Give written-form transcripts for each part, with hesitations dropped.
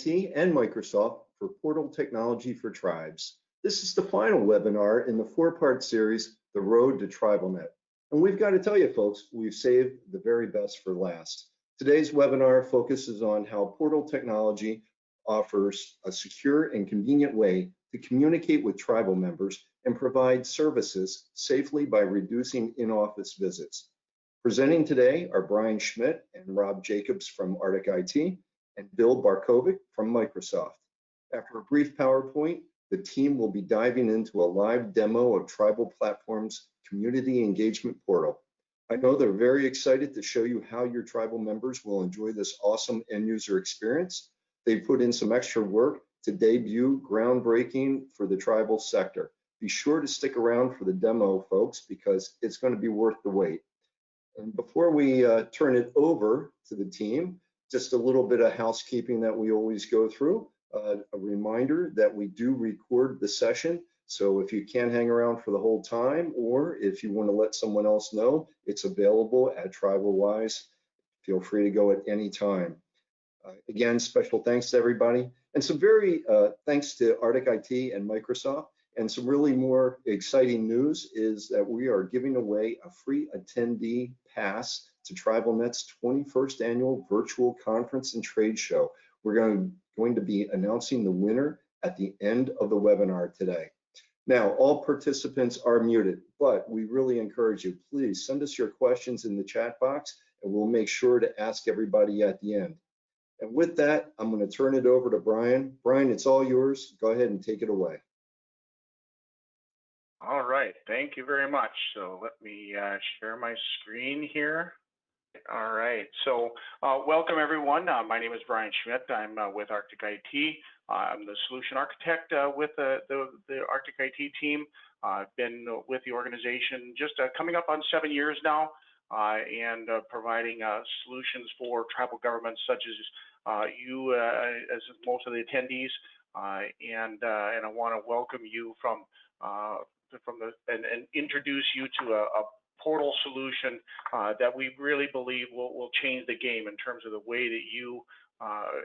IT and Microsoft for Portal Technology for Tribes. This is the final webinar in the four-part series, The Road to TribalNet. And we've got to tell you folks, we've saved the very best for last. Today's webinar focuses on how Portal Technology offers a secure and convenient way to communicate with tribal members and provide services safely by reducing in-office visits. Presenting today are Bryan Schmidt and Rob Jacobs from Arctic IT and Bill Barkovic from Microsoft. After a brief PowerPoint, the team will be diving into a live demo of Tribal Platform's Community Engagement Portal. I know they're very excited to show you how your tribal members will enjoy this awesome end user experience. They put in some extra work to debut groundbreaking for the tribal sector. Be sure to stick around for the demo, folks, because it's going to be worth the wait. And before we turn it over to the team, just a little bit of housekeeping that we always go through. A reminder that we do record the session. So if you can't hang around for the whole time, or if you want to let someone else know, it's available at TribalWise. Feel free to go at any time. Again, special thanks to everybody. And some very thanks to Arctic IT and Microsoft. And some really more exciting news is that we are giving away a free attendee pass to TribalNet's 21st annual virtual conference and trade show. We're going to be announcing the winner at the end of the webinar today. Now, all participants are muted, but we really encourage you, please send us your questions in the chat box and we'll make sure to ask everybody at the end. And with that, I'm going to turn it over to Bryan. Bryan, it's all yours. Go ahead and take it away. All right, thank you very much. So let me share my screen here. All right, so welcome everyone. My name is Bryan Schmidt. I'm with Arctic IT. I'm the solution architect with the Arctic IT team. I've been with the organization just coming up on 7 years now, and providing solutions for tribal governments such as you, as most of the attendees. And I want to welcome you and introduce you to a portal solution that we really believe will change the game in terms of the way that you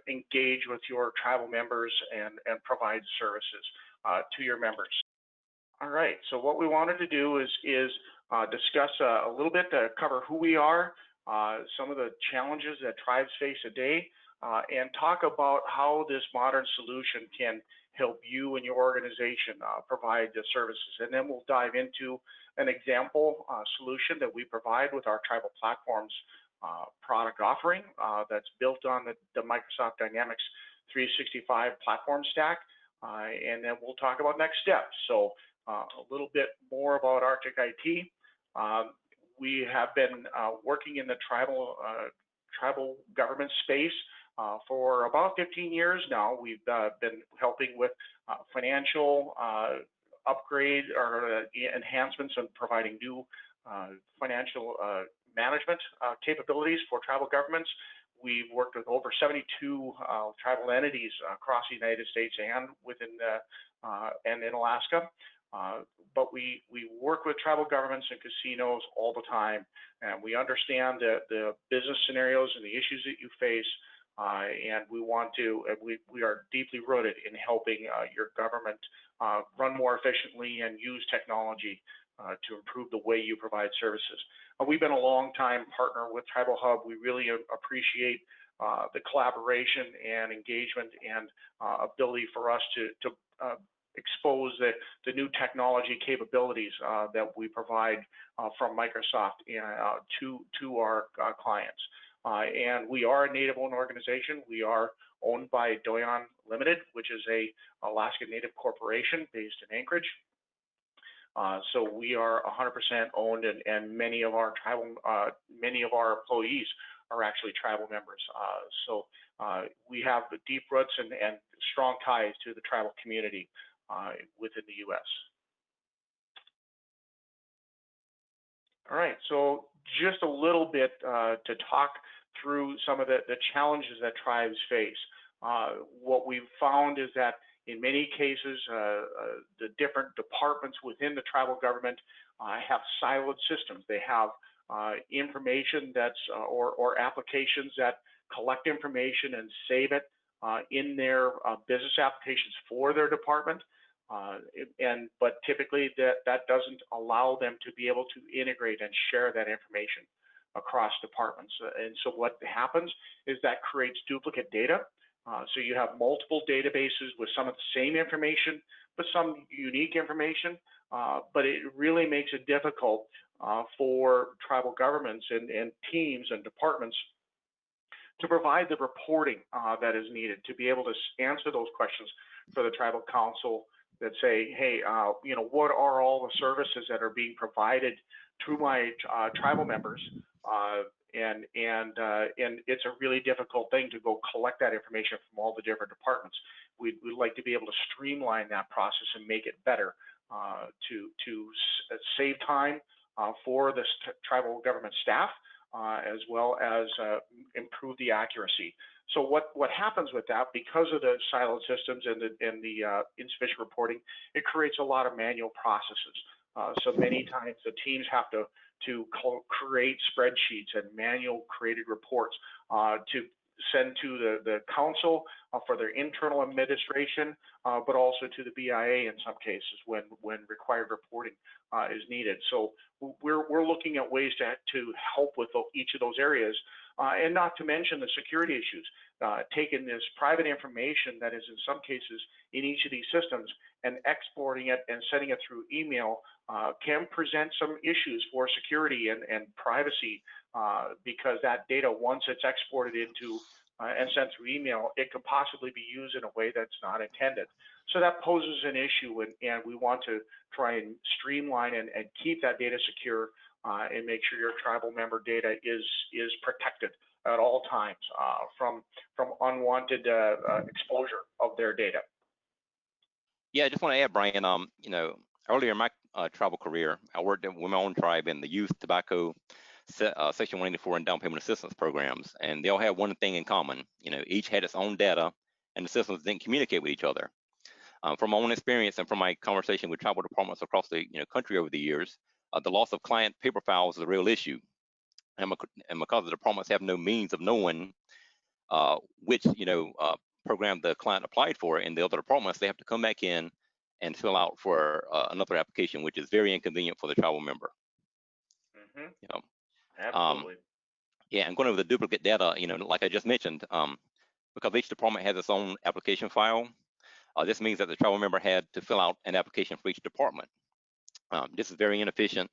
engage with your tribal members and provide services to your members. All right, so what we wanted to do is discuss a little bit to cover who we are, some of the challenges that tribes face a day, and talk about how this modern solution can help you and your organization provide the services. And then we'll dive into an example solution that we provide with our Tribal Platforms product offering that's built on the Microsoft Dynamics 365 platform stack. And then we'll talk about next steps. So a little bit more about Arctic IT. We have been working in the tribal government space for about 15 years now. We've been helping with financial upgrade or enhancements and providing new financial management capabilities for tribal governments. We've worked with over 72 tribal entities across the United States and and in Alaska. But we work with tribal governments and casinos all the time, and we understand the business scenarios and the issues that you face. And we are deeply rooted in helping your government run more efficiently and use technology to improve the way you provide services. We've been a long-time partner with Tribal Hub. We really appreciate the collaboration and engagement and ability for us to expose the new technology capabilities that we provide from Microsoft to our clients. And we are a native-owned organization. We are owned by Doyon Limited, which is a Alaska Native corporation based in Anchorage. So we are 100% owned, and many of our employees are actually tribal members. So we have deep roots and strong ties to the tribal community within the U.S. All right, so just a little bit to talk through some of the challenges that tribes face. What we've found is that in many cases, the different departments within the tribal government have siloed systems. They have information that's or applications that collect information and save it in their business applications for their department. But typically that doesn't allow them to be able to integrate and share that information across departments. And so what happens is that creates duplicate data. So you have multiple databases with some of the same information, but some unique information. But it really makes it difficult for tribal governments and teams and departments to provide the reporting that is needed to be able to answer those questions for the tribal council that say, hey, what are all the services that are being provided to my tribal members? And it's a really difficult thing to go collect that information from all the different departments. We'd like to be able to streamline that process and make it better to save time for the tribal government staff, as well as improve the accuracy. So what happens with that, because of the siloed systems and the insufficient reporting, it creates a lot of manual processes. So many times the teams have to create spreadsheets and manual created reports to send to the council for their internal administration, but also to the BIA in some cases when required reporting is needed. So we're looking at ways to help with each of those areas, and not to mention the security issues. Taking this private information that is in some cases in each of these systems and exporting it and sending it through email can present some issues for security and privacy, because that data, once it's exported into and sent through email, it could possibly be used in a way that's not intended. So that poses an issue, and we want to try and streamline and keep that data secure and make sure your tribal member data is protected at all times from unwanted exposure of their data. Yeah, I just want to add, Brian, earlier in my tribal career, I worked with my own tribe in the youth tobacco Section 184 and down payment assistance programs, and they all had one thing in common. Each had its own data, and the systems didn't communicate with each other. From my own experience and from my conversation with tribal departments across the country over the years, the loss of client paper files is a real issue, and because the departments have no means of knowing which program the client applied for in the other departments, they have to come back in and fill out for another application, which is very inconvenient for the tribal member. Mm-hmm. Absolutely. Yeah, and going over the duplicate data, like I just mentioned, because each department has its own application file, this means that the tribal member had to fill out an application for each department. This is very inefficient,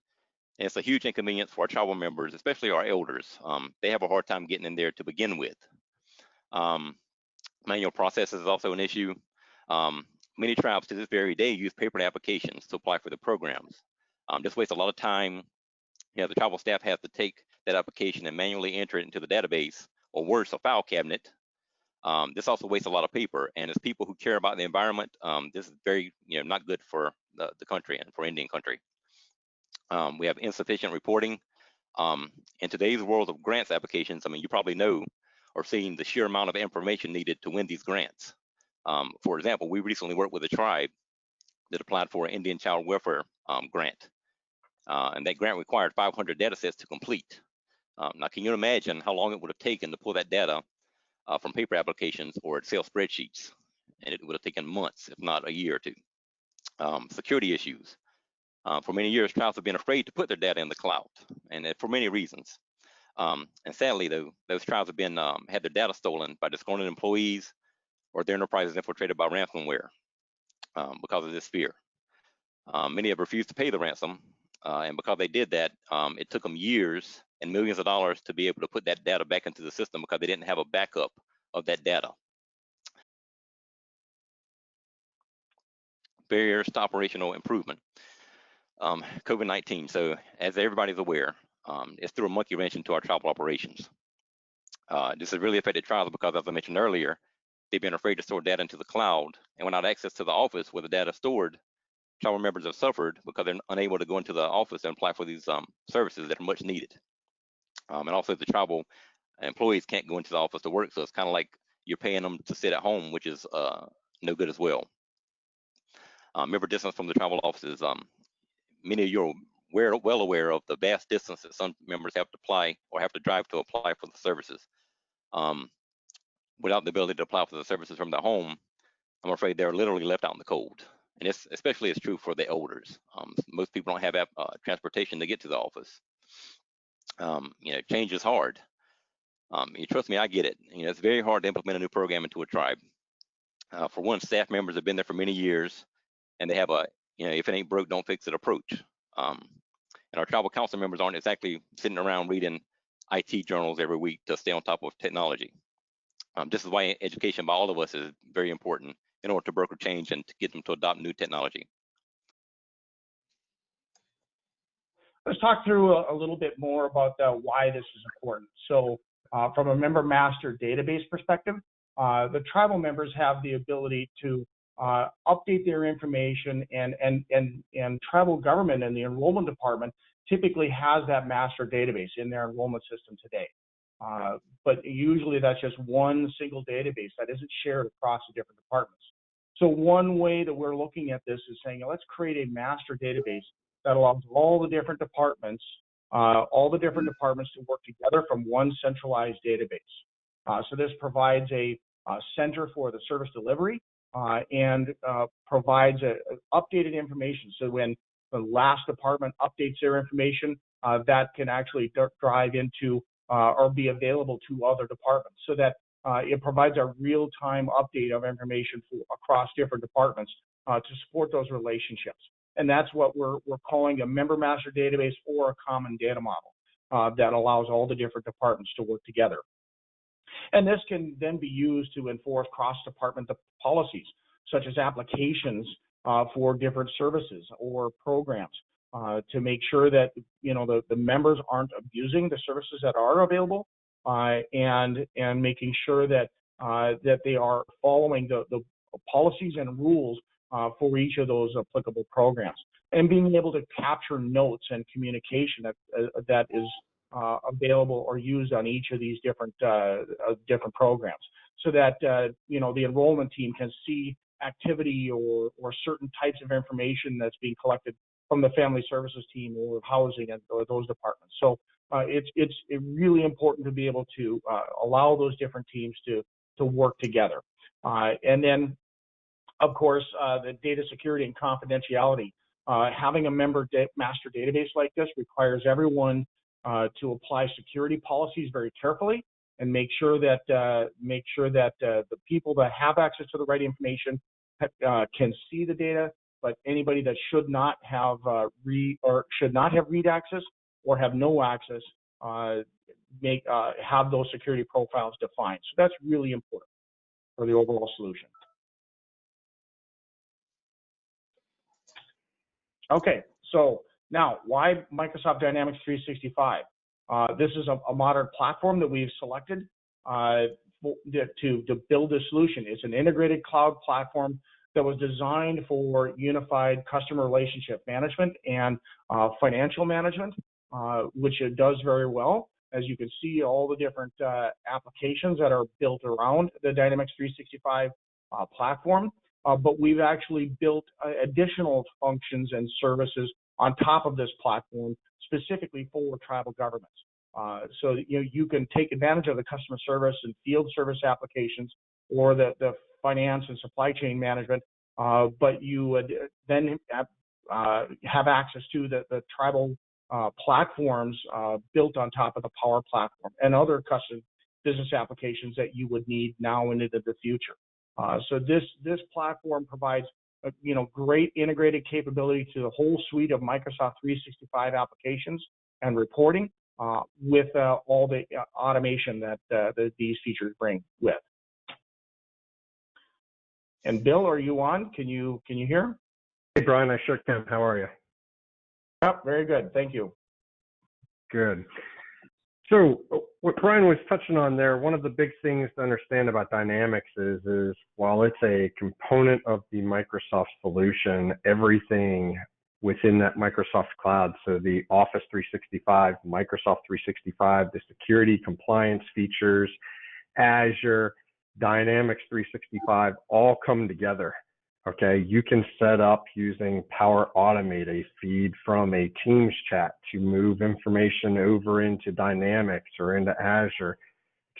and it's a huge inconvenience for our tribal members, especially our elders. They have a hard time getting in there to begin with. Manual process is also an issue. Many tribes to this very day use paper applications to apply for the programs. This wastes a lot of time. The tribal staff has to take that application and manually enter it into the database, or worse, a file cabinet. This also wastes a lot of paper, and as people who care about the environment, this is very not good for the country and for Indian country. We have insufficient reporting. In today's world of grants applications, you probably know or seen the sheer amount of information needed to win these grants. For example, we recently worked with a tribe that applied for an Indian Child Welfare grant, and that grant required 500 data sets to complete. Now, can you imagine how long it would have taken to pull that data from paper applications or Excel spreadsheets? And it would have taken months, if not a year or two. Security issues. For many years, tribes have been afraid to put their data in the cloud, and for many reasons. And sadly, though, those tribes have been had their data stolen by disgruntled employees, or their enterprises infiltrated by ransomware because of this fear. Many have refused to pay the ransom, and because they did that, it took them years and millions of dollars to be able to put that data back into the system because they didn't have a backup of that data. Barriers to operational improvement. COVID-19. So as everybody's aware, it's threw a monkey wrench into our tribal operations. This has really affected tribes because, as I mentioned earlier, they've been afraid to store data into the cloud, and without access to the office where the data is stored, tribal members have suffered because they're unable to go into the office and apply for these services that are much needed. And also the tribal employees can't go into the office to work, so it's kind of like you're paying them to sit at home, which is no good as well. Member distance from the tribal offices. Many of you are well aware of the vast distance that some members have to apply or have to drive to apply for the services. without the ability to apply for the services from their home, I'm afraid they're literally left out in the cold. And it's especially is true for the elders. Most people don't have transportation to get to the office. Change is hard. You trust me, I get it. It's very hard to implement a new program into a tribe. For one, staff members have been there for many years, and they have a, if it ain't broke, don't fix it approach. And our tribal council members aren't exactly sitting around reading IT journals every week to stay on top of technology. This is why education by all of us is very important in order to broker change and to get them to adopt new technology. Let's talk through a little bit more about why this is important. So from a member master database perspective, the tribal members have the ability to update their information, and tribal government and the enrollment department typically has that master database in their enrollment system today. But usually that's just one single database that isn't shared across the different departments. So one way that we're looking at this is saying, let's create a master database that allows all the different departments to work together from one centralized database. So this provides a center for the service delivery and provides updated information. So when the last department updates their information, that can actually drive into or be available to other departments, so that it provides a real-time update of information across different departments to support those relationships. And that's what we're calling a member master database, or a common data model that allows all the different departments to work together. And this can then be used to enforce cross-department policies, such as applications for different services or programs, to make sure that the members aren't abusing the services that are available, and making sure that that they are following the policies and rules for each of those applicable programs, and being able to capture notes and communication that is available or used on each of these different programs, so that the enrollment team can see activity or certain types of information that's being collected from the family services team or housing or those departments. So it's really important to be able to allow those different teams to work together. And then, of course, the data security and confidentiality. Having a member master database like this requires everyone to apply security policies very carefully, and make sure that the people that have access to the right information can see the data, but anybody that should not have read access or have no access have those security profiles defined. So that's really important for the overall solution. Okay, so now, why Microsoft Dynamics 365? This is a modern platform that we've selected to build this solution. It's an integrated cloud platform that was designed for unified customer relationship management and financial management, which it does very well. As you can see, all the different applications that are built around the Dynamics 365 platform. But we've actually built additional functions and services on top of this platform, specifically for tribal governments. So you can take advantage of the customer service and field service applications, or the finance and supply chain management, but you would then have access to the tribal platforms built on top of the Power Platform and other custom business applications that you would need now and into the future. So this platform provides great integrated capability to the whole suite of Microsoft 365 applications and reporting, with all the automation that these features bring with. And Bill, are you on? Can you hear? Hey Brian, I sure can. How are you? Yep, very good. Thank you. Good. So what Brian was touching on there, one of the big things to understand about Dynamics is while it's a component of the Microsoft solution, everything within that Microsoft cloud, so the Office 365, Microsoft 365, the security compliance features, Azure, Dynamics 365, all come together. Okay, you can set up using Power Automate a feed from a Teams chat to move information over into Dynamics or into Azure,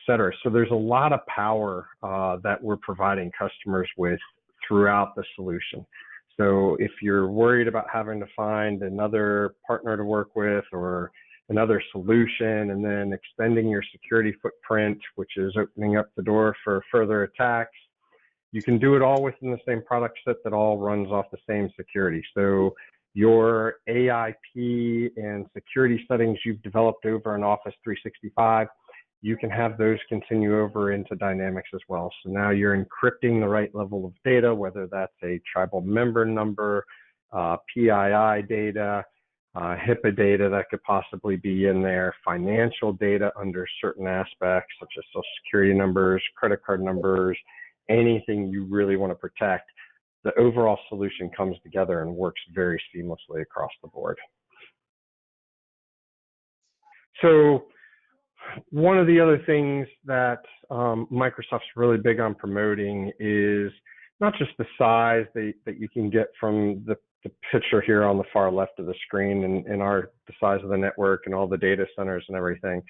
cetera. So there's a lot of power that we're providing customers with throughout the solution. So if you're worried about having to find another partner to work with or another solution and then extending your security footprint, which is opening up the door for further attacks, you can do it all within the same product set that all runs off the same security. So your AIP and security settings you've developed over in Office 365, you can have those continue over into Dynamics as well. So now you're encrypting the right level of data, whether that's a tribal member number, PII data, HIPAA data that could possibly be in there, financial data under certain aspects, such as social security numbers, credit card numbers, anything you really want to protect. The overall solution comes together and works very seamlessly across the board. So one of the other things that Microsoft's really big on promoting is not just the size that you can get from the picture here on the far left of the screen and the size of the network and all the data centers and everything,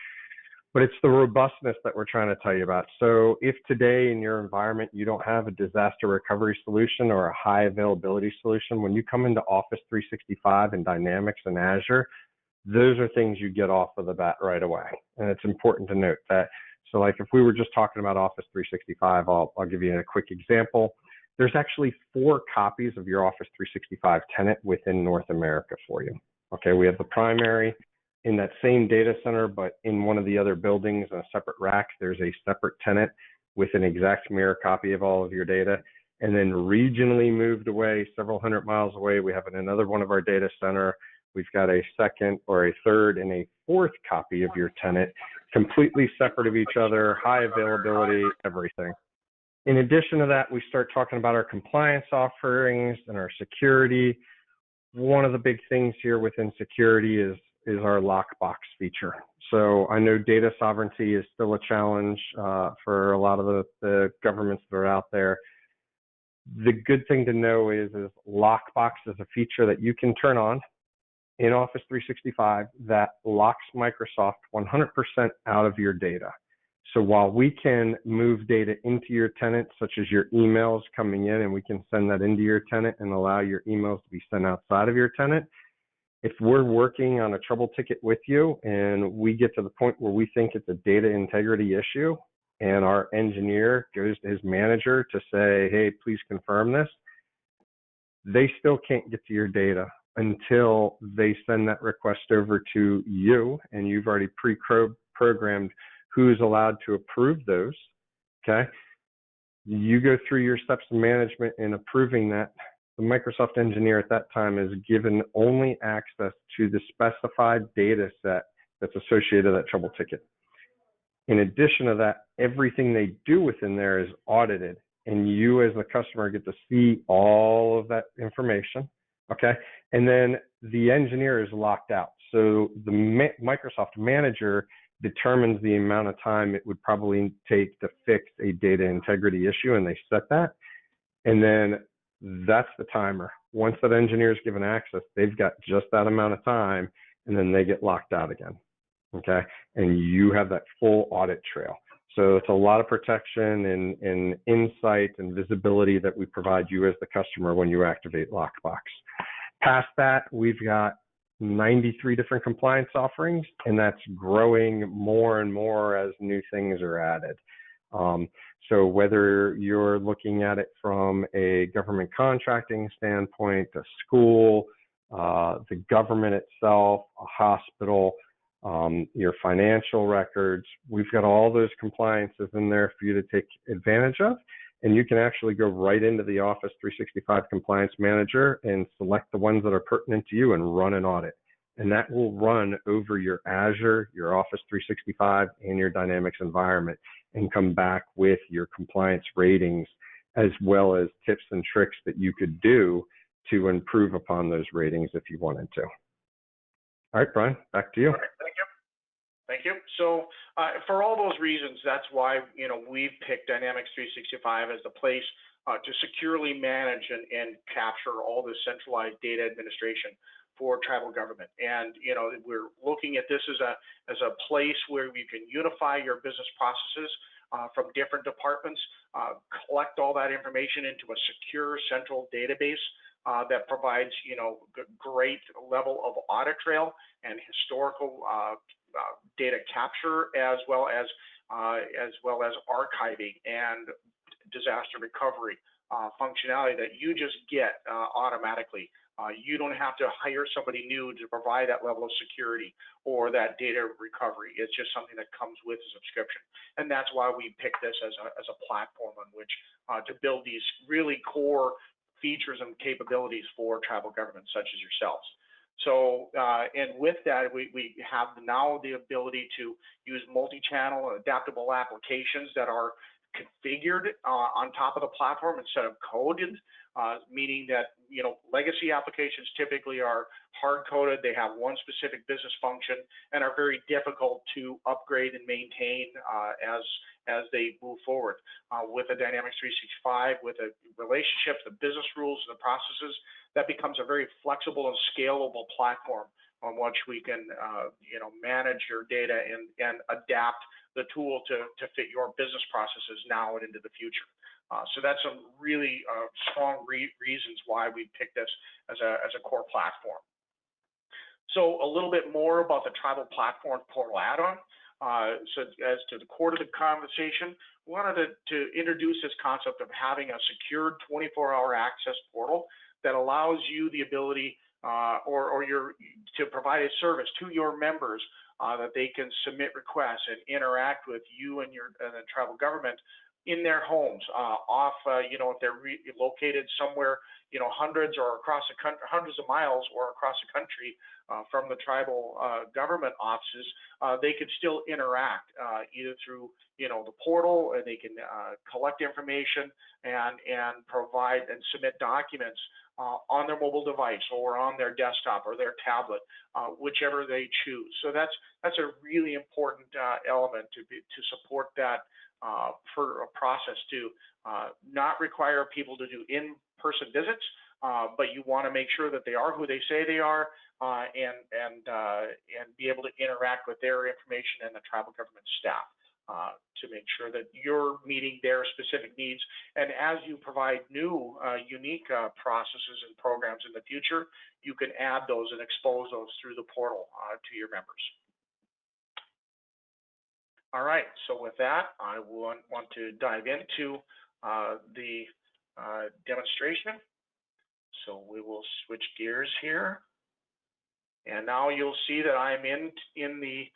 but it's the robustness that we're trying to tell you about. So if today in your environment you don't have a disaster recovery solution or a high availability solution, when you come into Office 365 and Dynamics and Azure, those are things you get off of the bat right away. And it's important to note that. So like if we were just talking about Office 365, I'll give you a quick example. There's actually 4 copies of your Office 365 tenant within North America for you. Okay, we have the primary in that same data center, but in one of the other buildings in a separate rack, there's a separate tenant with an exact mirror copy of all of your data. And then regionally moved away, several hundred miles away, we have another one of our data center. We've got a second or a third and a fourth copy of your tenant, completely separate of each other, high availability, everything. In addition to that, we start talking about our compliance offerings and our security. One of the big things here within security is our lockbox feature. So I know data sovereignty is still a challenge for a lot of the governments that are out there. The good thing to know is lockbox is a feature that you can turn on in Office 365 that locks Microsoft 100% out of your data. So while we can move data into your tenant, such as your emails coming in, and we can send that into your tenant and allow your emails to be sent outside of your tenant, if we're working on a trouble ticket with you and we get to the point where we think it's a data integrity issue and our engineer goes to his manager to say, hey, please confirm this, they still can't get to your data until they send that request over to you, and you've already pre-programmed who's allowed to approve those, okay? You go through your steps of management in approving that. The Microsoft engineer at that time is given only access to the specified data set that's associated with that trouble ticket. In addition to that, everything they do within there is audited, and you as the customer get to see all of that information, okay? And then the engineer is locked out. So the Microsoft manager determines the amount of time it would probably take to fix a data integrity issue, and they set that. And then that's the timer. Once that engineer is given access, they've got just that amount of time, and then they get locked out again, okay? And you have that full audit trail. So it's a lot of protection and insight and visibility that we provide you as the customer when you activate Lockbox. Past that, we've got 93 different compliance offerings, and that's growing more and more as new things are added. So whether you're looking at it from a government contracting standpoint, a school, the government itself, a hospital, your financial records, we've got all those compliances in there for you to take advantage of. And you can actually go right into the Office 365 Compliance Manager and select the ones that are pertinent to you and run an audit. And that will run over your Azure, your Office 365, and your Dynamics environment and come back with your compliance ratings, as well as tips and tricks that you could do to improve upon those ratings if you wanted to. All right, Brian, back to you. All right, thank you. Thank you. So for all those reasons, that's why we've picked Dynamics 365 as the place to securely manage and capture all this centralized data administration for tribal government. And we're looking at this as a place where we can unify your business processes from different departments, collect all that information into a secure central database that provides great level of audit trail and historical data capture, as well as archiving and disaster recovery functionality that you just get automatically. You don't have to hire somebody new to provide that level of security or that data recovery. It's just something that comes with a subscription. And that's why we picked this as a platform on which to build these really core features and capabilities for tribal governments such as yourselves. So, and with that, we have now the ability to use multi-channel and adaptable applications that are configured on top of the platform instead of coded, meaning that legacy applications typically are hard-coded. They have one specific business function and are very difficult to upgrade and maintain as they move forward. With a Dynamics 365, with the relationships, the business rules, the processes, that becomes a very flexible and scalable platform on which we can manage your data and adapt the tool to fit your business processes now and into the future. So that's some really strong reasons why we picked this as a core platform. So a little bit more about the Tribal Platform Portal add-on. So as to the core of the conversation, we wanted to introduce this concept of having a secured 24-hour access portal that allows you the ability to provide a service to your members that they can submit requests and interact with you and the tribal government in their homes, if they're located somewhere, hundreds of miles or across the country from the tribal government offices, they can still interact either through, the portal, and they can collect information and provide and submit documents on their mobile device or on their desktop or their tablet, whichever they choose. So that's a really important element to support that for a process to not require people to do in-person visits, but you want to make sure that they are who they say they are, and be able to interact with their information and the tribal government staff to make sure that you're meeting their specific needs. And as you provide new unique processes and programs in the future, you can add those and expose those through the portal to your members. All right, so with that, I want to dive into the demonstration. So we will switch gears here. And now you'll see that I'm in the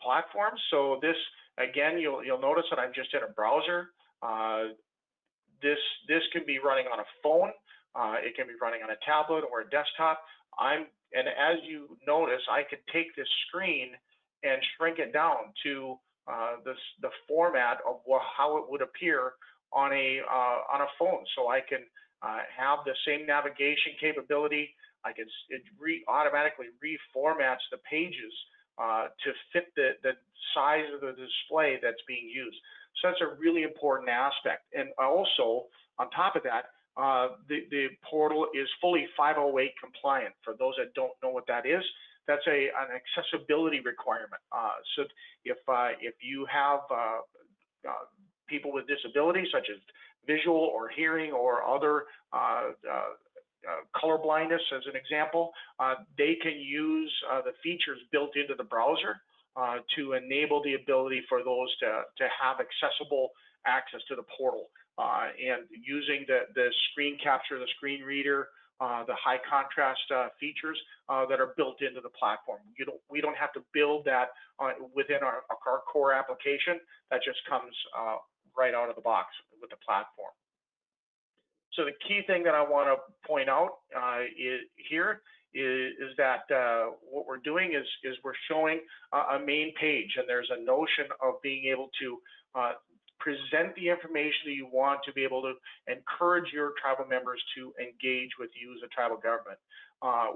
platform. So this, again, you'll notice that I'm just in a browser. This can be running on a phone. It can be running on a tablet or a desktop. And as you notice, I could take this screen and shrink it down to the format of how it would appear on a phone. So I can have the same navigation capability. It automatically reformats the pages to fit the size of the display that's being used. So that's a really important aspect. And also, on top of that, the portal is fully 508 compliant. For those that don't know what that is, that's an accessibility requirement. So if you have people with disabilities, such as visual or hearing or other color blindness, as an example, they can use the features built into the browser to enable the ability for those to have accessible access to the portal, and using the screen capture, the screen reader, the high contrast features that are built into the platform. We don't have to build that within our core application. That just comes right out of the box with the platform. So the key thing that I want to point out is that what we're doing is we're showing a main page, and there's a notion of being able to present the information that you want to be able to encourage your tribal members to engage with you as a tribal government.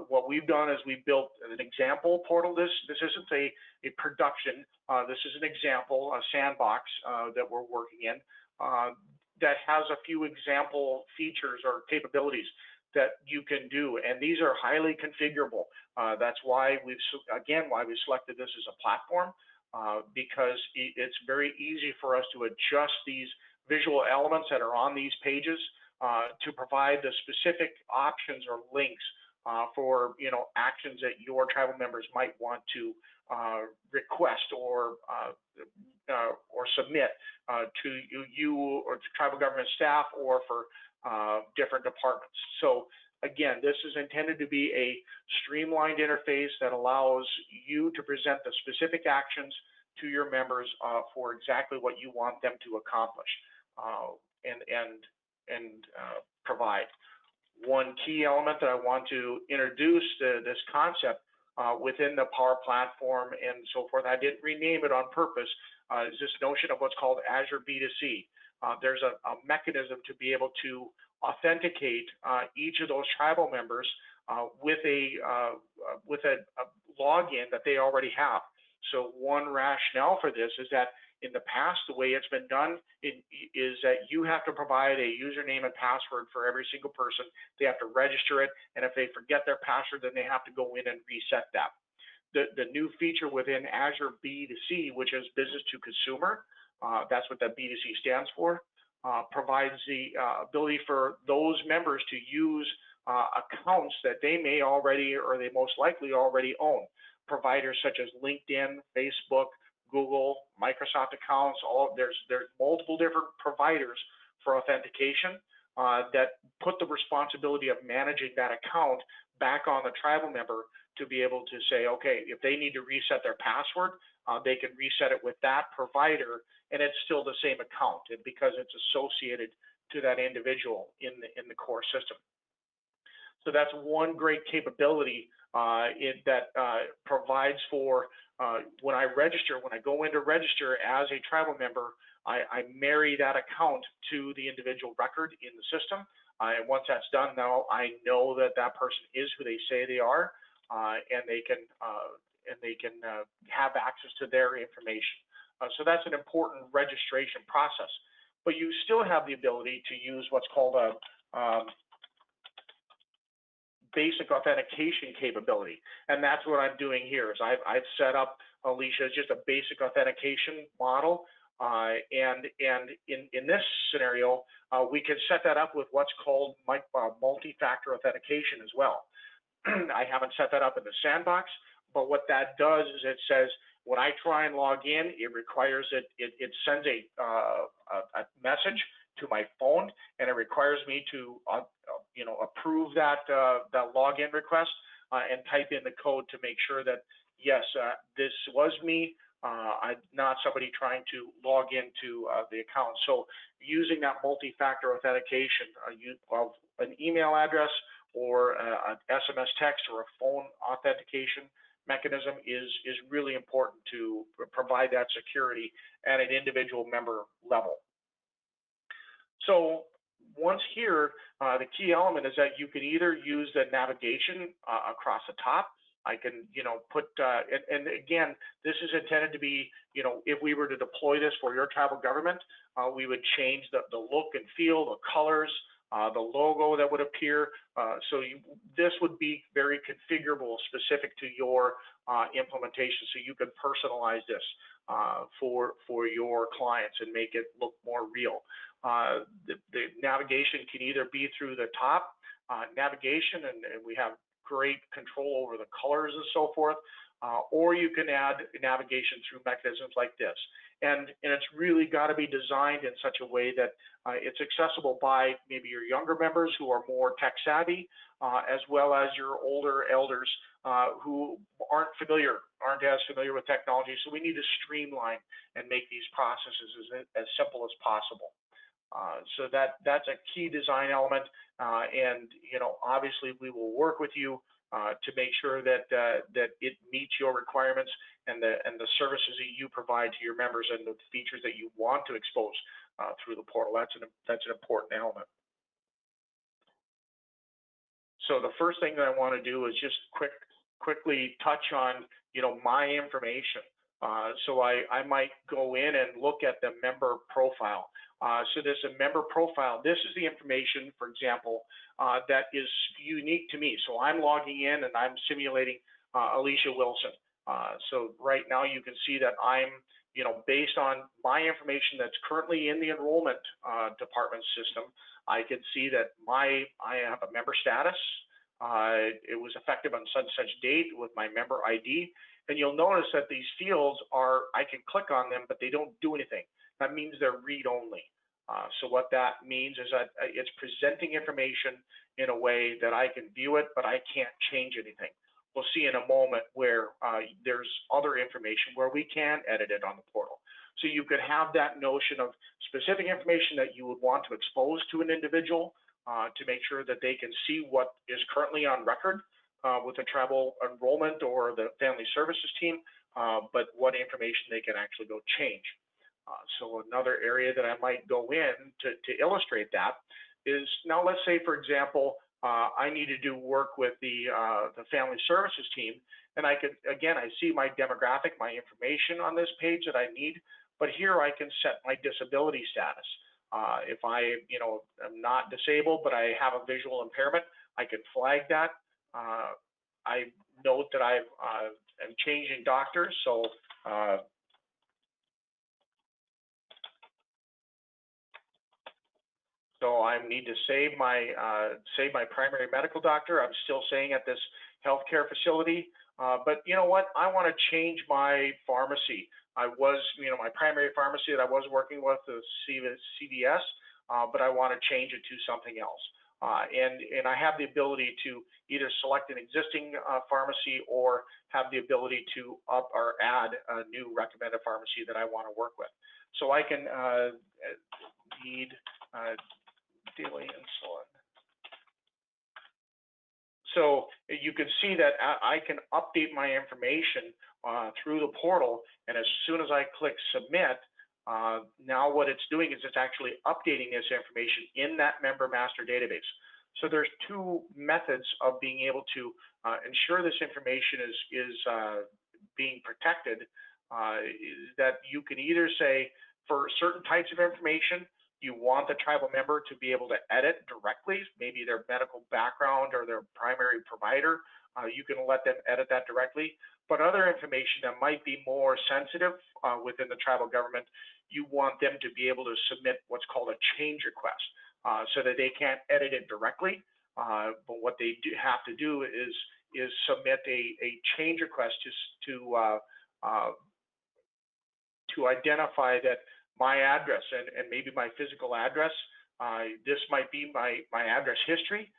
What we've done is we built an example portal. This isn't a production. This is an example, a sandbox that we're working in that has a few example features or capabilities that you can do, and these are highly configurable. That's why we've selected this as a platform, because it's very easy for us to adjust these visual elements that are on these pages to provide the specific options or links for actions that your tribal members might want to request or submit to you or to tribal government staff or for different departments. So again, this is intended to be a streamlined interface that allows you to present the specific actions to your members for exactly what you want them to accomplish and provide. One key element that I want to introduce to this concept within the Power Platform and so forth, I didn't rename it on purpose, is this notion of what's called Azure B2c. There's a mechanism to be able to authenticate each of those tribal members with a login that they already have. So one rationale for this is that in the past, the way it's been done is that you have to provide a username and password for every single person. They have to register it, and if they forget their password, then they have to go in and reset that. The new feature within Azure B2c, which is business to consumer, that's what that B2c stands for, provides the ability for those members to use accounts that they may already or they most likely already own. Providers such as LinkedIn, Facebook, Google, Microsoft accounts, there's multiple different providers for authentication that put the responsibility of managing that account back on the tribal member to be able to say, okay, if they need to reset their password, they can reset it with that provider, and it's still the same account because it's associated to that individual in the core system. So that's one great capability that provides for when I go in to register as a tribal member, I marry that account to the individual record in the system. And once that's done, now I know that that person is who they say they are, and they can have access to their information. So that's an important registration process. But you still have the ability to use what's called a basic authentication capability, and that's what I'm doing here. Is I've set up, Alicia, just a basic authentication model, and in this scenario, we can set that up with what's called multi-factor authentication as well. I haven't set that up in the sandbox, but what that does is it says when I try and log in, it requires it sends a message to my phone, and it requires me to approve that login request and type in the code to make sure that yes, this was me. I'm not somebody trying to log into the account. So using that multi-factor authentication of an email address or an SMS text or a phone authentication mechanism is really important to provide that security at an individual member level. So once here, the key element is that you can either use the navigation across the top. I can, put, and again, this is intended to be, if we were to deploy this for your tribal government, we would change the look and feel, the colors, the logo that would appear. So this would be very configurable, specific to your implementation. So you can personalize this for your clients and make it look more real. The navigation can either be through the top navigation, and we have great control over the colors and so forth, or you can add navigation through mechanisms like this. And it's really got to be designed in such a way that it's accessible by maybe your younger members who are more tech savvy, as well as your older elders who aren't as familiar with technology. So we need to streamline and make these processes as simple as possible. So that's a key design element, and obviously we will work with you to make sure that that it meets your requirements and the services that you provide to your members and the features that you want to expose through the portal. That's an important element. So the first thing that I want to do is just quickly touch on my information. So I might go in and look at the member profile. So there's a member profile. This is the information, for example, that is unique to me. So I'm logging in and I'm simulating Alicia Wilson. So right now you can see that I'm, based on my information that's currently in the enrollment department system, I can see that I have a member status. It was effective on such date with my member ID. And you'll notice that these fields I can click on them, but they don't do anything. That means they're read only. So what that means is that it's presenting information in a way that I can view it, but I can't change anything. We'll see in a moment where there's other information where we can edit it on the portal. So you could have that notion of specific information that you would want to expose to an individual to make sure that they can see what is currently on record with the travel enrollment or the family services team, but what information they can actually go change. So another area that I might go in to illustrate that is, now let's say, for example, I need to do work with the family services team, and I see my demographic, my information on this page that I need, but here I can set my disability status. If I, am not disabled, but I have a visual impairment, I can flag that. I note that I am changing doctors, so I need to save my primary medical doctor. I'm still staying at this healthcare facility, but you know what? I want to change my pharmacy. I was, my primary pharmacy that I was working with, the CVS, but I want to change it to something else. And I have the ability to either select an existing pharmacy or have the ability to up or add a new recommended pharmacy that I want to work with. So I can need daily insulin. So you can see that I can update my information through the portal, and as soon as I click submit, now what it's doing is it's actually updating this information in that member master database. So there's two methods of being able to ensure this information is being protected. That you can either say, for certain types of information, you want the tribal member to be able to edit directly, maybe their medical background or their primary provider. You can let them edit that directly. But other information that might be more sensitive within the tribal government, you want them to be able to submit what's called a change request, so that they can't edit it directly. But what they do have to do is submit a change request to identify that my address and maybe my physical address, this might be my address history,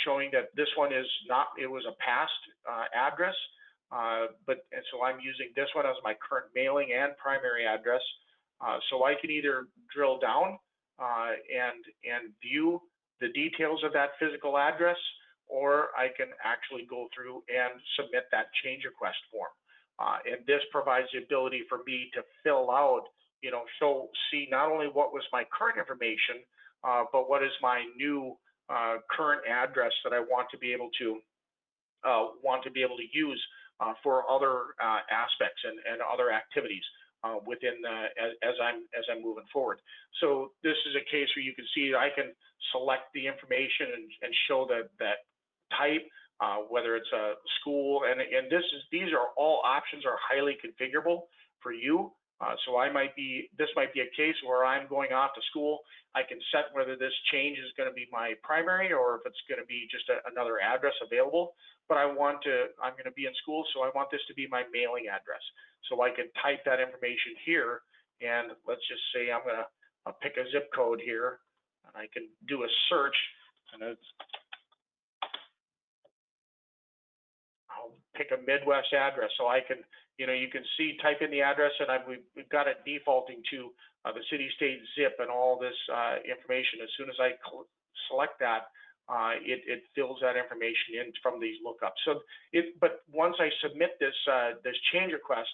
showing that this one is not, it was a past address, and so I'm using this one as my current mailing and primary address. So I can either drill down and view the details of that physical address, or I can actually go through and submit that change request form. And this provides the ability for me to fill out, see not only what was my current information, but what is my new current address that I want to be able to use for other aspects and other activities within as I'm moving forward. So this is a case where you can see I can select the information and show that type, whether it's a school, and these are all options are highly configurable for you. So this might be a case where I'm going off to school. I can set whether this change is going to be my primary or if it's going to be just another address available. But I'm going to be in school, so I want this to be my mailing address. So I can type that information here, and let's just say I'm going to pick a zip code here, and I can do a search, and I'll pick a Midwest address. So I can, you can see, type in the address, and we've got it defaulting to the city, state, zip, and all this information. As soon as I select that, it fills that information in from these lookups. So but once I submit this change request,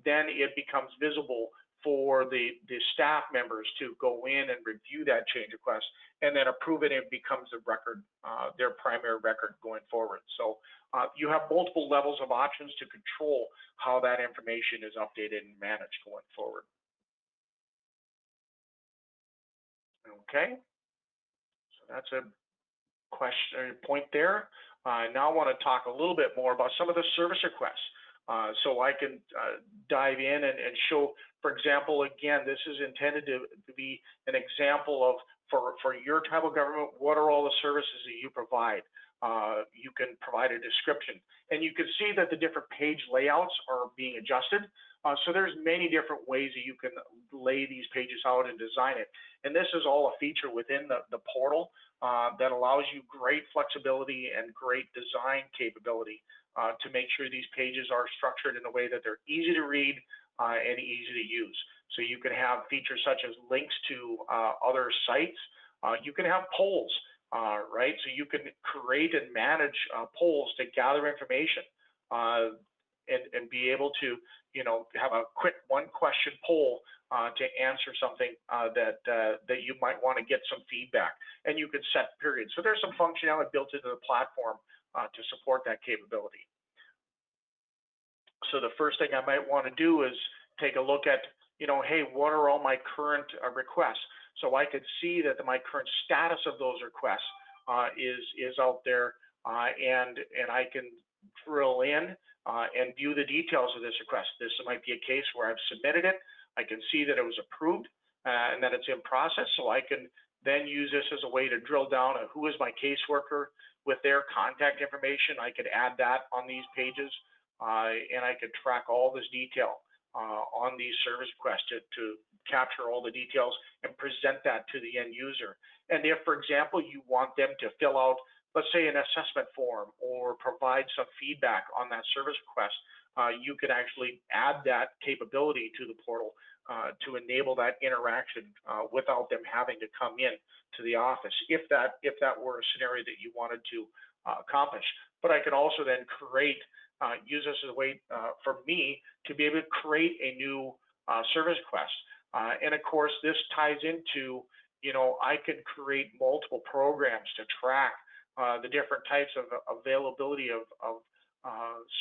then it becomes visible for the staff members to go in and review that change request and then approve it, and it becomes a record, their primary record going forward. So you have multiple levels of options to control how that information is updated and managed going forward. Okay, so that's a question or point there. Now I want to talk a little bit more about some of the service requests. So I can dive in and show, for example, again, this is intended to be an example of, for your tribal government, what are all the services that you provide? You can provide a description, and you can see that the different page layouts are being adjusted. So there's many different ways that you can lay these pages out and design it. And this is all a feature within the portal that allows you great flexibility and great design capability to make sure these pages are structured in a way that they're easy to read and easy to use. So you can have features such as links to other sites. You can have polls, right? So you can create and manage polls to gather information and be able to, have a quick one-question poll to answer something that you might want to get some feedback. And you can set periods. So there's some functionality built into the platform to support that capability. So the first thing I might want to do is take a look at, hey, what are all my current requests? So I could see that my current status of those requests is out there, and I can drill in and view the details of this request. This might be a case where I've submitted it. I can see that it was approved and that it's in process. So I can then use this as a way to drill down on who is my caseworker with their contact information. I could add that on these pages, and I could track all this detail on these service requests to capture all the details and present that to the end user. And if, for example, you want them to fill out, let's say, an assessment form or provide some feedback on that service request, you can actually add that capability to the portal to enable that interaction without them having to come in to the office, if that were a scenario that you wanted to accomplish. But I can also then use this as a way for me to be able to create a new service request. And of course, this ties into, I could create multiple programs to track the different types of availability of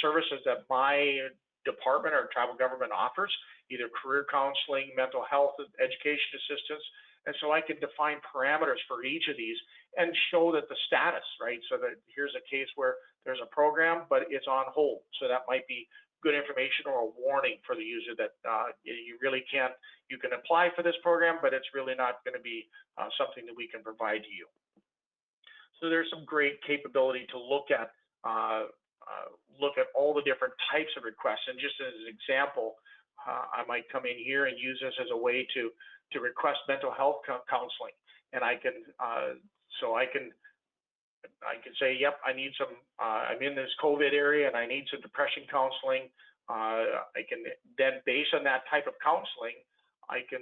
services that my department or tribal government offers, either career counseling, mental health, education assistance. And so I can define parameters for each of these and show that the status, right? So that here's a case where there's a program, but it's on hold. So that might be good information or a warning for the user that you can apply for this program, but it's really not going to be something that we can provide to you. So there's some great capability to look at all the different types of requests. And just as an example, I might come in here and use this as a way to request mental health counseling. And I can say, yep, I need some, I'm in this COVID area and I need some depression counseling. I can then, based on that type of counseling, I can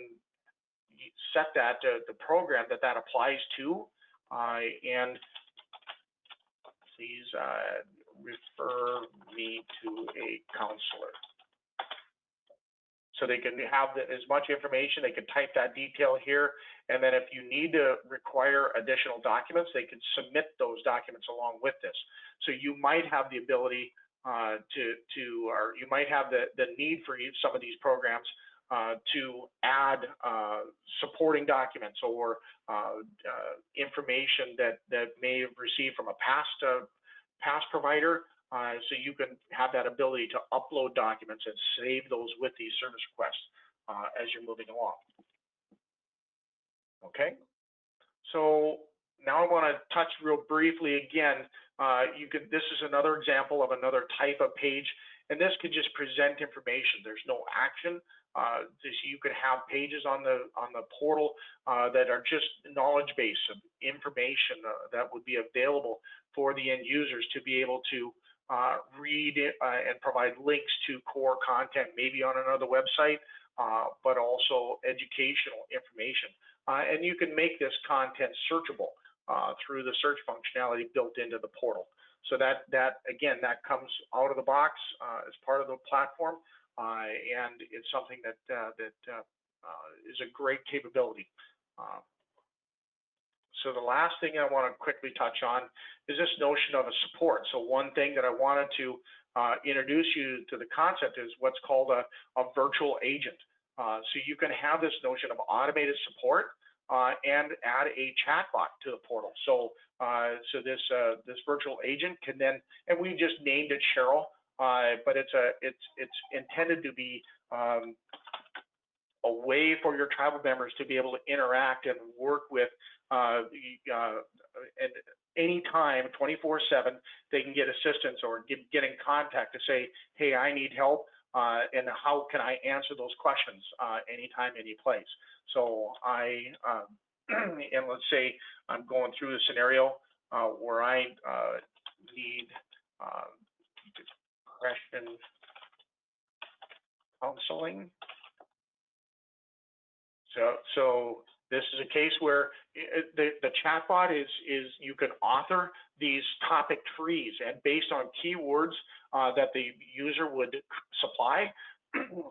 set that to the program that applies to, and please refer me to a counselor. So they can have as much information, they can type that detail here, and then if you need to require additional documents, they can submit those documents along with this. So you might have the ability or you might have the need for some of these programs to add supporting documents or information that may have received from a past provider. So you can have that ability to upload documents and save those with these service requests as you're moving along. Okay, so now I want to touch real briefly again. This is another example of another type of page, and this could just present information. There's no action. You could have pages on the portal that are just knowledge base of information that would be available for the end users to be able to read it, and provide links to core content, maybe on another website, but also educational information. And you can make this content searchable through the search functionality built into the portal. So that comes out of the box as part of the platform, and it's something that is a great capability. So the last thing I want to quickly touch on is this notion of a support. So one thing that I wanted to introduce you to the concept is what's called a virtual agent. So you can have this notion of automated support and add a chatbot to the portal. So this virtual agent can then, and we just named it Cheryl, but it's intended to be a way for your tribal members to be able to interact and work with and anytime, 24/7, they can get assistance or get in contact to say, hey, I need help, and how can I answer those questions anytime, any place. So and let's say I'm going through a scenario where I need depression counseling. So this is a case where the chatbot is you can author these topic trees, and based on keywords that the user would supply,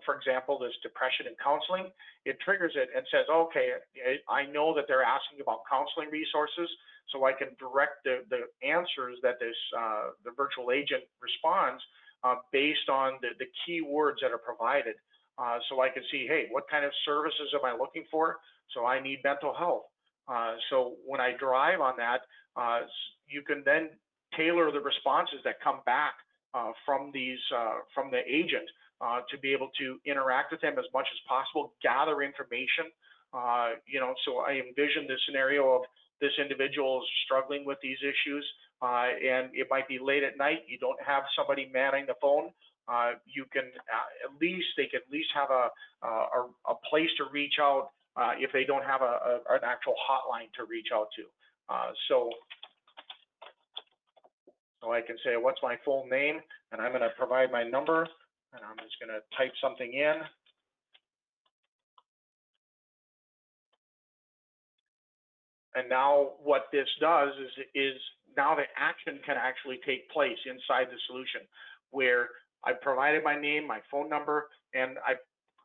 for example, this depression and counseling, it triggers it and says, okay, I know that they're asking about counseling resources, so I can direct the answers that the virtual agent responds based on the keywords that are provided. So I can see, hey, what kind of services am I looking for? So I need mental health. So when I drive on that, you can then tailor the responses that come back from the agent to be able to interact with them as much as possible, gather information. So I envision this scenario of this individual is struggling with these issues, and it might be late at night. You don't have somebody manning the phone. You can they can at least have a place to reach out if they don't have an actual hotline to reach out to. So I can say, what's my full name? And I'm going to provide my number, and I'm just going to type something in. And now what this does is now the action can actually take place inside the solution, where I provided my name, my phone number, and I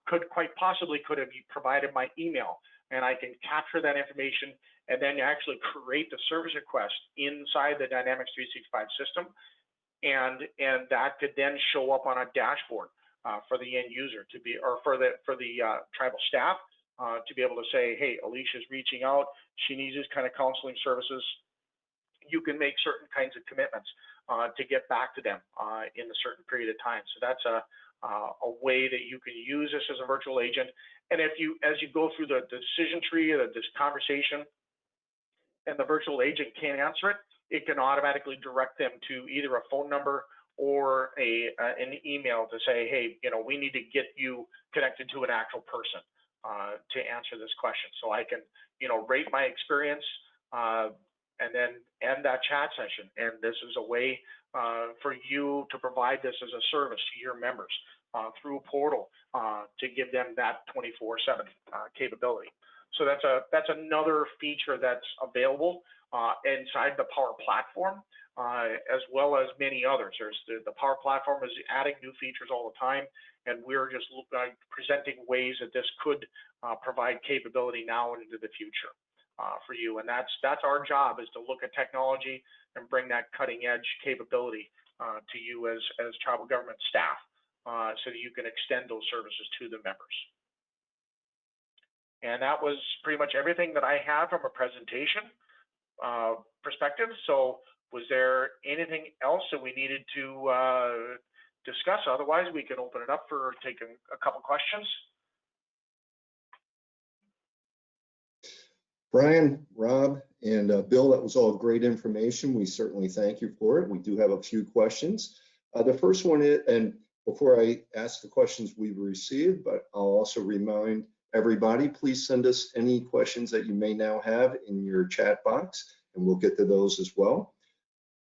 could have provided my email, and I can capture that information and then actually create the service request inside the Dynamics 365 system, and that could then show up on a dashboard for the end user to be, or for the tribal staff to be able to say, hey, Alicia's reaching out, she needs this kind of counseling services. You can make certain kinds of commitments to get back to them in a certain period of time. So that's a way that you can use this as a virtual agent. And as you go through the decision tree or this conversation, and the virtual agent can't answer it, it can automatically direct them to either a phone number or an email to say, hey, we need to get you connected to an actual person to answer this question. So I can, rate my experience and then end that chat session. And this is a way for you to provide this as a service to your members through a portal to give them that 24/7 capability. So that's another feature that's available inside the Power Platform, as well as many others. There's the Power Platform is adding new features all the time, and we're just presenting ways that this could provide capability now and into the future for you. And that's our job, is to look at technology and bring that cutting edge capability to you as tribal government staff, so that you can extend those services to the members. And that was pretty much everything that I had from a presentation perspective. So was there anything else that we needed to discuss? Otherwise, we can open it up for taking a couple questions. Brian, Rob, and Bill, that was all great information. We certainly thank you for it. We do have a few questions. The first one is, and before I ask the questions we've received, but I'll also remind everybody, please send us any questions that you may now have in your chat box, and we'll get to those as well.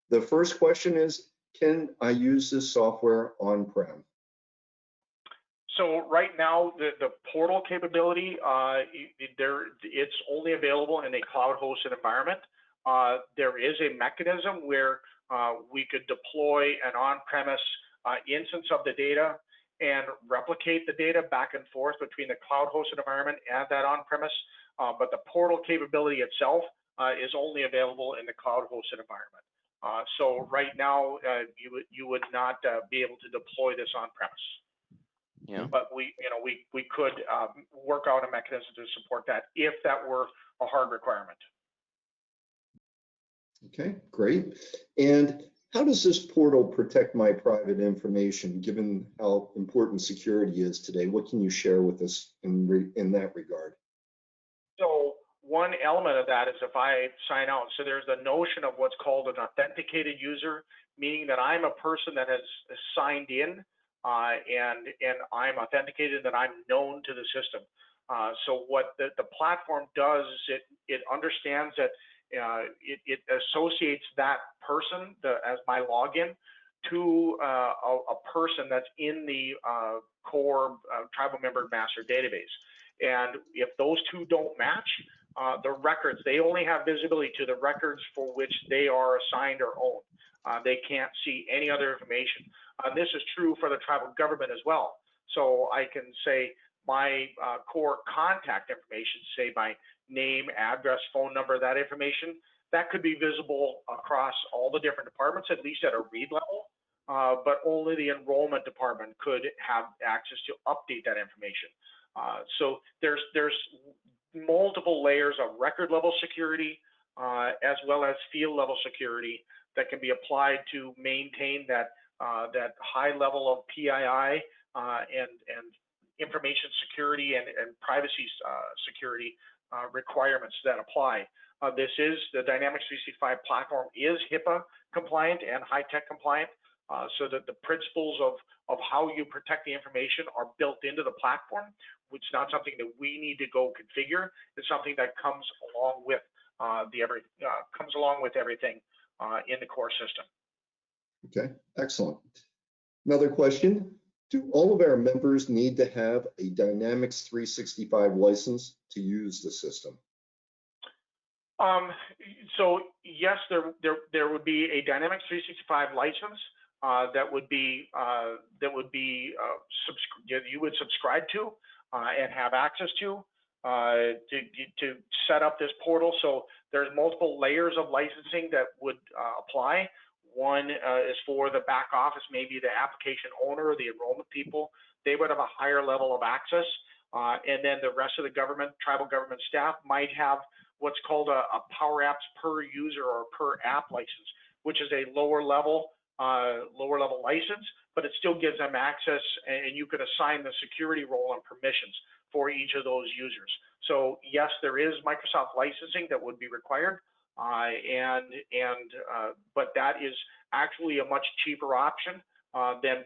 The first question is, can I use this software on-prem? So right now, the portal capability, it's only available in a cloud-hosted environment. There is a mechanism where we could deploy an on-premise instance of the data and replicate the data back and forth between the cloud-hosted environment and that on-premise, but the portal capability itself is only available in the cloud-hosted environment. So right now, you would not be able to deploy this on-premise. Yeah. But we could work out a mechanism to support that if that were a hard requirement. Okay, great. And how does this portal protect my private information, given how important security is today? What can you share with us in that regard? So one element of that is if I sign out, so there's the notion of what's called an authenticated user, meaning that I'm a person that has signed in and I'm authenticated, that I'm known to the system. So what the platform does is it understands that it associates that person as my login to a person that's in the core tribal member master database. And if those two don't match, the records, they only have visibility to the records for which they are assigned or owned. They can't see any other information. This is true for the tribal government as well. So I can say my core contact information, say my name, address, phone number, that information, that could be visible across all the different departments, at least at a read level, but only the enrollment department could have access to update that information. So there's multiple layers of record level security as well as field level security that can be applied to maintain that high level of PII and information security and privacy security requirements that apply. This is the Dynamics 365 platform is HIPAA compliant and high-tech compliant, so that the principles of how you protect the information are built into the platform, which is not something that we need to go configure. It's something that comes along with everything in the core system. Okay, excellent. Another question. Do all of our members need to have a Dynamics 365 license to use the system? So yes, there would be a Dynamics 365 license that would be you would subscribe to and have access to set up this portal. So there's multiple layers of licensing that would apply. One is for the back office, maybe the application owner or the enrollment people. They would have a higher level of access. And then the rest of the government, tribal government staff might have what's called a Power Apps per user or per app license, which is a lower level license, but it still gives them access, and you could assign the security role and permissions for each of those users. So yes, there is Microsoft licensing that would be required, but that is actually a much cheaper option than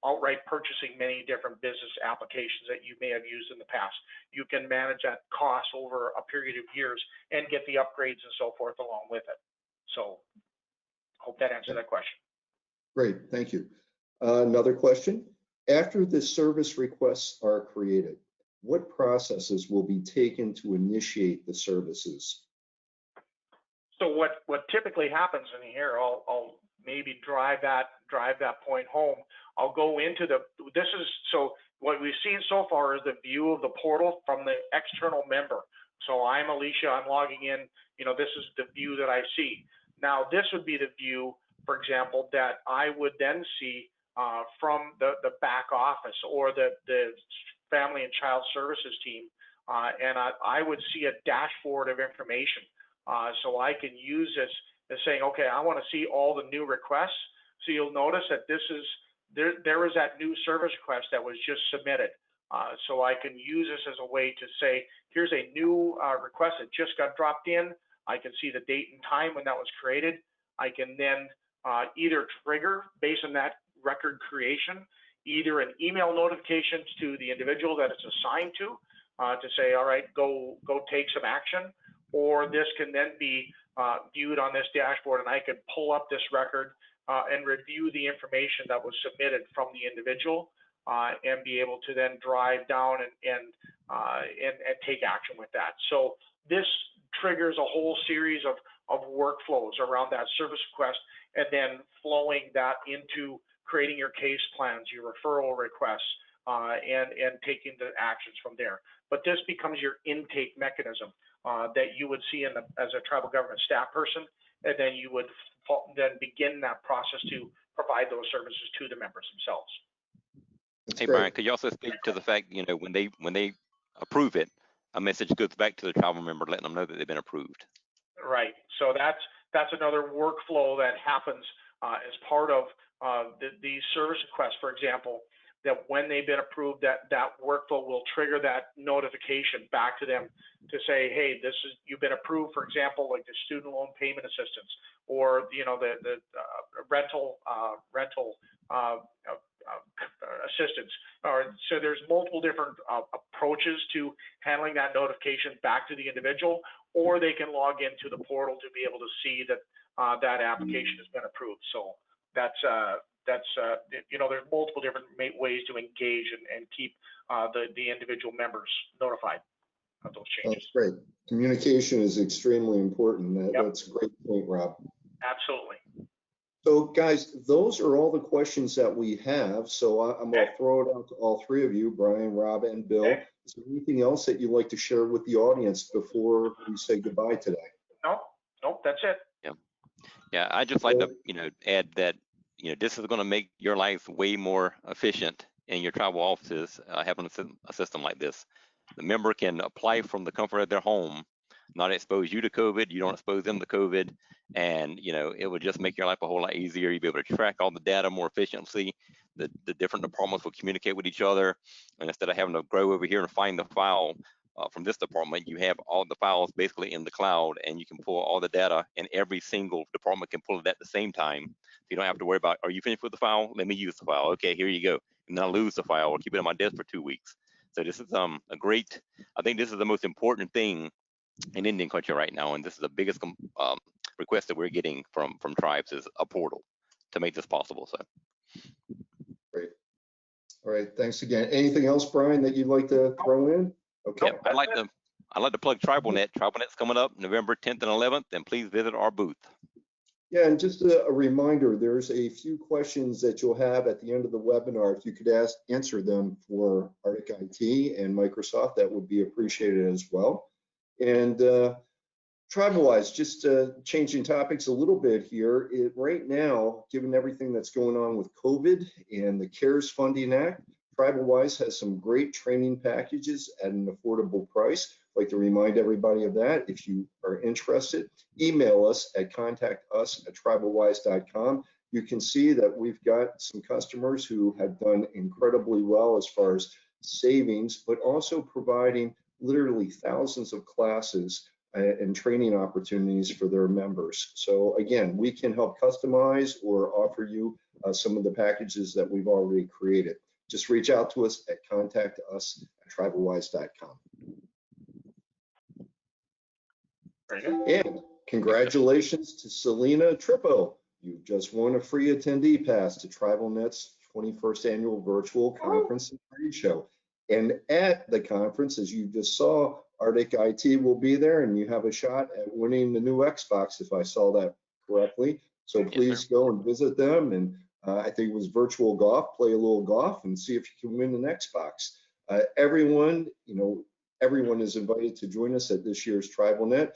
outright purchasing many different business applications that you may have used in the past. You can manage that cost over a period of years and get the upgrades and so forth along with it. So hope that answered that question. Great, thank you. Another question. After the service requests are created, what processes will be taken to initiate the services? So what typically happens in here, I'll maybe drive that point home. I'll go into so what we've seen so far is the view of the portal from the external member. So I'm Alicia, I'm logging in, this is the view that I see. Now this would be the view, for example, that I would then see from the back office or the Family and Child Services team, and I would see a dashboard of information. So I can use this as saying, okay, I want to see all the new requests. So you'll notice that there is that new service request that was just submitted. So I can use this as a way to say, here's a new request that just got dropped in. I can see the date and time when that was created. I can then either trigger, based on that record creation, either an email notifications to the individual that it's assigned to say, all right, go take some action, or this can then be viewed on this dashboard, and I could pull up this record and review the information that was submitted from the individual and be able to then drive down and take action with that. So this triggers a whole series of workflows around that service request, and then flowing that into creating your case plans, your referral requests, and taking the actions from there. But this becomes your intake mechanism that you would see as a tribal government staff person, and then you would then begin that process to provide those services to the members themselves. Hey, Brian, could you also speak to the fact, when they approve it, a message goes back to the tribal member, letting them know that they've been approved. Right. So that's another workflow that happens as part of the service request, for example, that when they've been approved, that workflow will trigger that notification back to them to say, hey, you've been approved, for example, like the student loan payment assistance, or the rental assistance. So there's multiple different approaches to handling that notification back to the individual, or they can log into the portal to be able to see that that application has been approved. So that's there's multiple different ways to engage and keep the individual members notified of those changes. That's great. Communication is extremely important. Yep. That's a great point, Rob. Absolutely. So guys, those are all the questions that we have. So I'm going to throw it out to all three of you, Bryan, Rob, and Bill. Okay. Is there anything else that you'd like to share with the audience before we say goodbye today? Nope, that's it. Yeah, I'd just like to, add that, this is going to make your life way more efficient in your tribal offices, having a system like this. The member can apply from the comfort of their home, not expose you to COVID, you don't expose them to COVID, and it would just make your life a whole lot easier. You'll be able to track all the data more efficiently. The different departments will communicate with each other, and instead of having to go over here and find the file from this department, you have all the files basically in the cloud, and you can pull all the data, and every single department can pull it at the same time. So you don't have to worry about, are you finished with the file? Let me use the file. Okay, here you go. And then I lose the file or keep it on my desk for 2 weeks. So this is I think this is the most important thing in Indian country right now, and this is the biggest request that we're getting from tribes is a portal to make this possible. So great. All right, thanks again. Anything else, Bryan, that you'd like to throw in? Okay. Yep, I'd like to plug TribalNet. TribalNet's coming up November 10th and 11th, and please visit our booth. Yeah, and just a reminder, there's a few questions that you'll have at the end of the webinar. If you could answer them for Arctic IT and Microsoft, that would be appreciated as well. And TribalWise, just changing topics a little bit here. Right now, given everything that's going on with COVID and the CARES Funding Act, TribalWise has some great training packages at an affordable price. I'd like to remind everybody of that. If you are interested, email us at contactus@tribalwise.com. You can see that we've got some customers who have done incredibly well as far as savings, but also providing literally thousands of classes and training opportunities for their members. So again, we can help customize or offer you some of the packages that we've already created. Just reach out to us at contactus@tribalwise.com. And congratulations to Selena Trippo. You've just won a free attendee pass to TribalNet's 21st annual virtual conference and trade show. And at the conference, as you just saw, Arctic IT will be there, and you have a shot at winning the new Xbox, if I saw that correctly. So please go and visit them. And I think it was virtual golf, play a little golf and see if you can win an Xbox. Everyone is invited to join us at this year's TribalNet.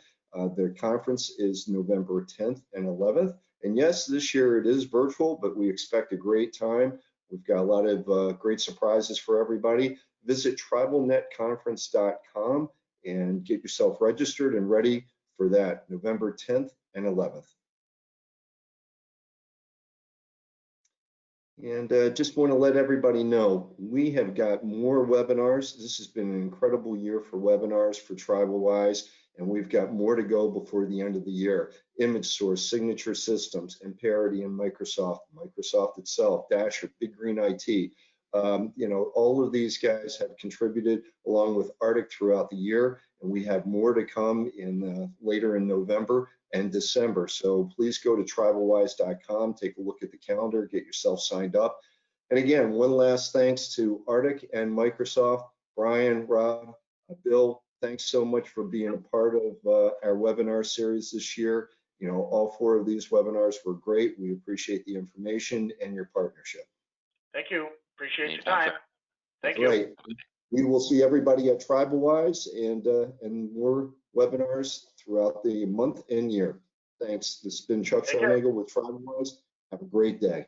Their conference is November 10th and 11th. And yes, this year it is virtual, but we expect a great time. We've got a lot of great surprises for everybody. Visit tribalnetconference.com and get yourself registered and ready for that November 10th and 11th. And just want to let everybody know, we have got more webinars. This has been an incredible year for webinars for TribalWise, and we've got more to go before the end of the year. Image Source, Signature Systems, Imperity and Microsoft itself, Dasher, Big Green IT. All of these guys have contributed along with Arctic throughout the year, and we have more to come later in November and December. So please go to tribalwise.com, take a look at the calendar, get yourself signed up. And again, one last thanks to Arctic and Microsoft. Bryan, Rob, Bill, thanks so much for being a part of our webinar series this year. All 4 of these webinars were great. We appreciate the information and your partnership. Thank you. Appreciate your time. Thank you. Great. We will see everybody at TribalWise and more webinars throughout the month and year. Thanks. This has been Chuck Sarnagel with TribalWise. Have a great day.